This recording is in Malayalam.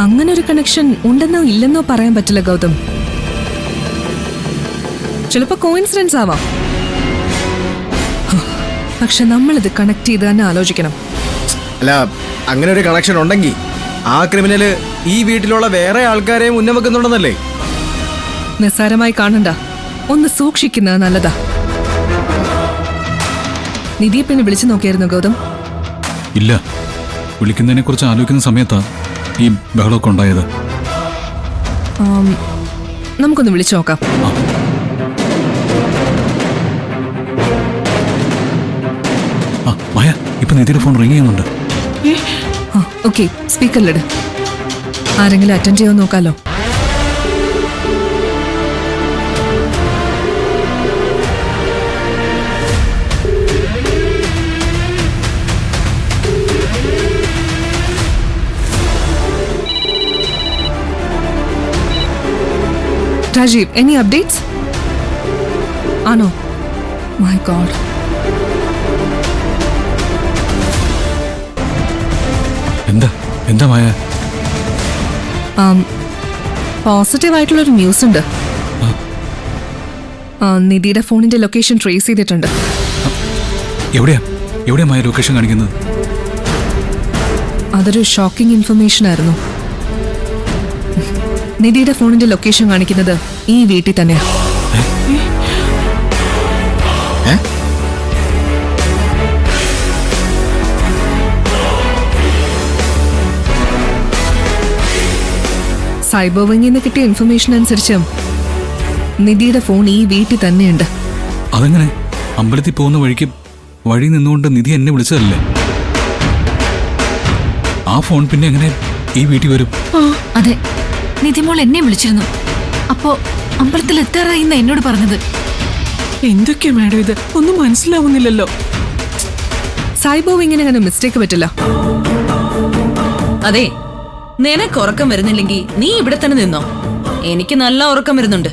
അങ്ങനെ ഒരു കണക്ഷൻ ഉണ്ടെന്നോ ഇല്ലെന്നോ പറയാൻ പറ്റില്ല ഗൗതം. ചിലപ്പോ കോയിൻസിഡൻസ് ആവാം. പക്ഷെ നമ്മളിത് കണക്ട് ചെയ്ത് തന്നെ ആലോചിക്കണം. അല്ല, അങ്ങനെ ഒരു കണക്ഷൻ ഉണ്ടെങ്കിൽ ആ ക്രിമിനല് ഈ വീട്ടിലുള്ള വേറെ ആൾക്കാരെയും ഉന്നം വെക്കുന്നുണ്ടെന്നല്ലേ? നിസ്സാരമായി കാണണ്ട, ഒന്ന് സൂക്ഷിക്കുന്നത് നല്ലതാ. നിധിയെ പിന്നെ വിളിച്ചു നോക്കിയായിരുന്നു ഗൗതം? ഇല്ല, വിളിക്കുന്നതിനെ കുറിച്ച് ആലോചിക്കുന്ന സമയത്താ ഈ ബഹളമൊക്കെ ഉണ്ടായത്. നമുക്കൊന്ന് വിളിച്ചു നോക്കാം. മായ, ഇപ്പൊ നിധിയുടെ ഫോൺ റിങ് ചെയ്യുന്നുണ്ട്. ഓക്കെ, സ്പീക്കറിലിട്. ആരെങ്കിലും അറ്റൻഡ് ചെയ്യാൻ നോക്കാലോ. Rajeev, any updates? ആണോ? My God. എന്താ മായ? പോസിറ്റീവ് ആയിട്ടുള്ളൊരു ന്യൂസ് ഉണ്ട്. നിധിയുടെ ഫോണിന്റെ ലൊക്കേഷൻ ട്രേസ് ചെയ്തിട്ടുണ്ട്. എവിടെയാ മായ ലൊക്കേഷൻ കാണിക്കുന്നത്? അതൊരു ഷോക്കിംഗ് ഇൻഫർമേഷൻ ആയിരുന്നു. നിധിയുടെ ഫോണിന്റെ ലൊക്കേഷൻ കാണിക്കുന്നത് ഈ വീട്ടിൽ തന്നെയാ. സൈബർ വിങ്ങിൽ നിന്ന് കിട്ടിയ ഇൻഫർമേഷൻ അനുസരിച്ച് നിധിയുടെ ഫോൺ ഈ വീട്ടിൽ തന്നെയുണ്ട്. അതെങ്ങനെ? അമ്പലത്തിൽ പോകുന്ന വഴിക്ക് വഴി നിന്നുകൊണ്ട് നിധി എന്നെ വിളിച്ചതല്ലേ? ആ ഫോൺ പിന്നെ എങ്ങനെ ഈ വീട്ടിൽ വരും? അതെ, നിധിമോൾ എന്നെ വിളിച്ചിരുന്നു. അപ്പോ അമ്പലത്തിൽ എത്താറായിന്ന എന്നോട് പറഞ്ഞത്. എന്തൊക്കെയാ മാഡം ഇത്? ഒന്നും മനസ്സിലാവുന്നില്ലല്ലോ. സൈബർ വിങ്ങിന് അങ്ങനെ മിസ്റ്റേക്ക് പറ്റില്ല. അതെ, നിനക്ക് ഉറക്കം വരുന്നില്ലെങ്കിൽ നീ ഇവിടെ തന്നെ നിന്നോ. എനിക്ക് നല്ല ഉറക്കം വരുന്നുണ്ട്.